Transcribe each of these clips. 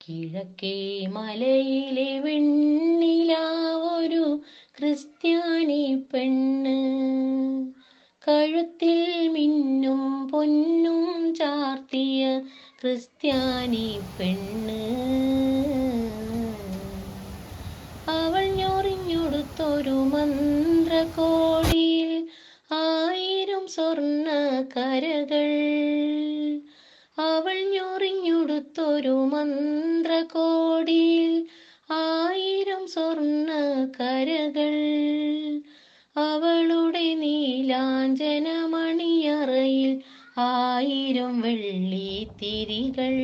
കിഴക്കേ മലയിലെ വെണ്ണിലാവൊരു ക്രിസ്ത്യാനി പെണ്ണ്, കഴുത്തിൽ മിന്നും പൊന്നും ചാർത്തിയ ക്രിസ്ത്യാനി പെണ്ണ്. അവൾ ഞൊറിഞ്ഞൊടുത്തൊരു മന്ത്രകോടിയിൽ 1000 സ്വർണ്ണ കരകൾ. അവൾ ഞൊറിഞ്ഞൊടുത്തൊരു മന്ത്രകോടിയിൽ 1000 സ്വർണ്ണ കരകൾ. അവളുടെ നീലാഞ്ജനമണിയറയിൽ 1000 വെള്ളിത്തിരികൾ.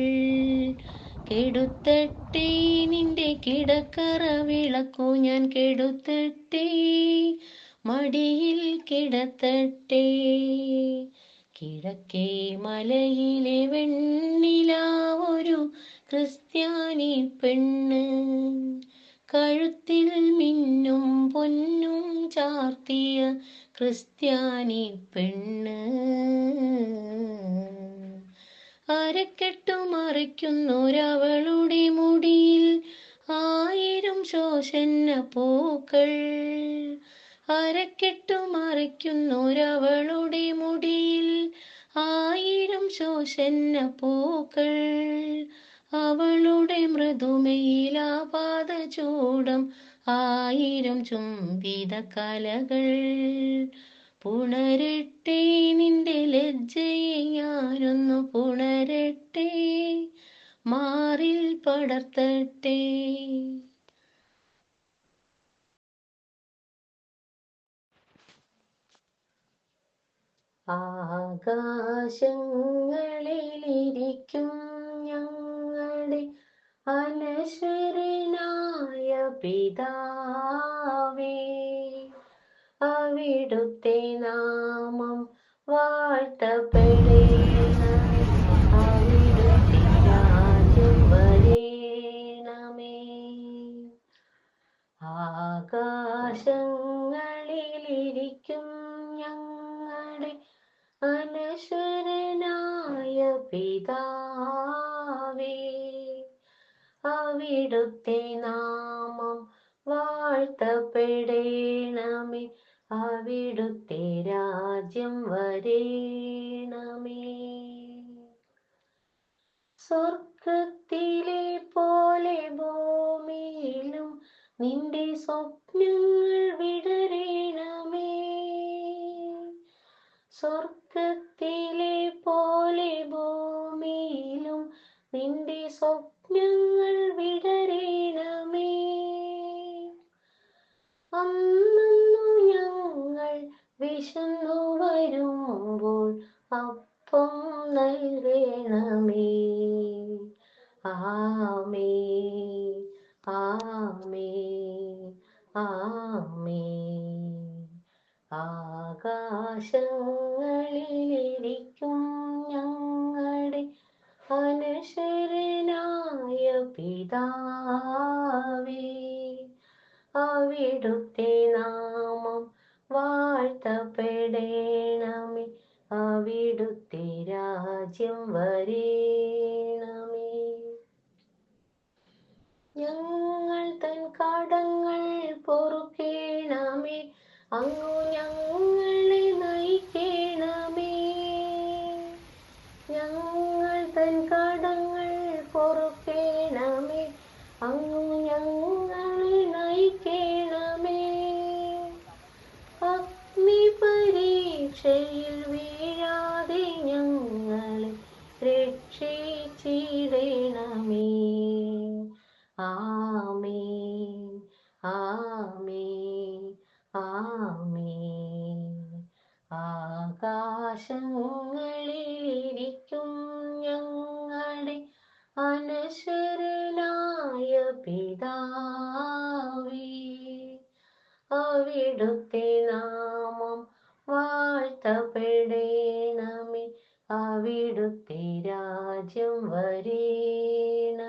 കെടുത്തട്ടെ നിന്റെ കിടക്കറ വിളക്കു ഞാൻ, കെടുത്തട്ടെ മടിയിൽ കിടത്തട്ടെ. കിഴക്കേ മലയിലെ വെണ്ണിലാവൊരു ക്രിസ്ത്യാനി പെണ്ണ്, കഴുത്തിൽ മിന്നും പൊന്നും ചാർത്തിയ ക്രിസ്ത്യാനി പെണ്ണ്. അരക്കെട്ടു മറിക്കുന്നൊരവളുടെ മുടിയിൽ 1000 ശോഷന്ന പൂക്കൾ. അരക്കെട്ടു മറിക്കുന്നൊരവളുടെ മുടിയിൽ 1000 ശോഷന്ന പൂക്കൾ. അവളുടെ മൃദുമയിലാപാദചൂടം 1000 ചുംബിത കലകൾ. പുണരട്ടെ നിന്റെ ലജ്ജയെ ഞാനൊന്നു പുണരട്ടെ, മാറിൽ പടർത്തട്ടെ. ആകാശങ്ങളിലിരിക്കും ഞങ്ങളുടെ അനശ്വരനായ പിതാവേ, അവിടുത്തെ നാമം വാഴ്ത്തപ്പെടേണമേ, അവിടുത്തെ രാജ്യം വരേണമേ. ആകാശങ്ങളിലിരിക്കും ഞങ്ങളുടെ അനശ്വരനായ പിതാവേ, അവിടുത്തെ നാമം വാഴ്ത്തപ്പെടേണമേ, അവിടുത്തെ രാജ്യം വരേണമേ. സ്വർഗത്തിലെ പോലെ ഭൂമിയിലും നിന്റെ സ്വപ്നങ്ങൾ വിടരേണമേ. സ്വർഗത്തിലെ പോലെ ഭൂമിയിലും നിന്റെ സ്വപ്നങ്ങൾ വിടരേണമേ. അന്നു ഞങ്ങൾ വിശന്നു വരുമ്പോൾ അപ്പം നൽകണമേ. ആമേ ആമേ ആമേ. ആകാശങ്ങളിലിരിക്കും ഞങ്ങളുടെ അനശ്വരനായ പിതാവേ, അവിടുത്തെ നാമം വാഴ്ത്തപ്പെടേണമേ, അവിടുത്തെ രാജ്യം വരേണമേ. ഞങ്ങൾ തൻ കടങ്ങൾ പൊറുക്കേണമേ, അങ്ങു ഞങ്ങളെ നയിക്കേണമേ. ഞങ്ങൾ തൻ കടങ്ങൾ പൊറുക്കേണമേ, അങ്ങു ഞങ്ങളെ നയിക്കേണമേ. അഗ്നി പരീക്ഷയിൽ വീഴാതെ ഞങ്ങളെ രക്ഷിച്ചിടണമേ. ആമേ ആമേ ആമേ. ആകാശങ്ങളിലിരിക്കും ഞങ്ങളുടെ അനശ്വരനായ പിതാവേ, അവിടുത്തെ നാമം വാഴ്ത്തപ്പെടേണമേ, അവിടുത്തെ രാജ്യം വരേണമേ.